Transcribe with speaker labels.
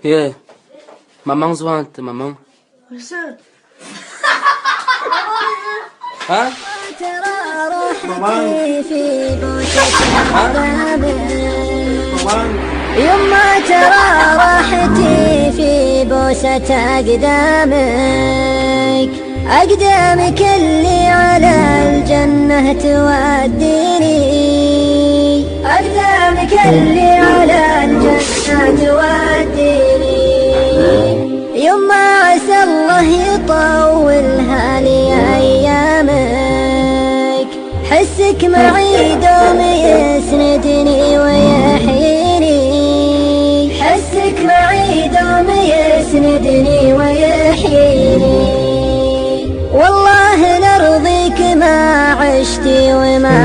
Speaker 1: 예. 마망수한테 마망. ها؟
Speaker 2: يما ترى راحتي في بوسة أقدامك، أقدامك اللي على الجنة توديني، أقدامك اللي على الجنة توديني. يما عسى الله يطولها لي أيامك، حسك معي دوم يسندني ويحييني، حسك معي دوم يسندني ويحييني. والله لأرضيك ما عشتي وما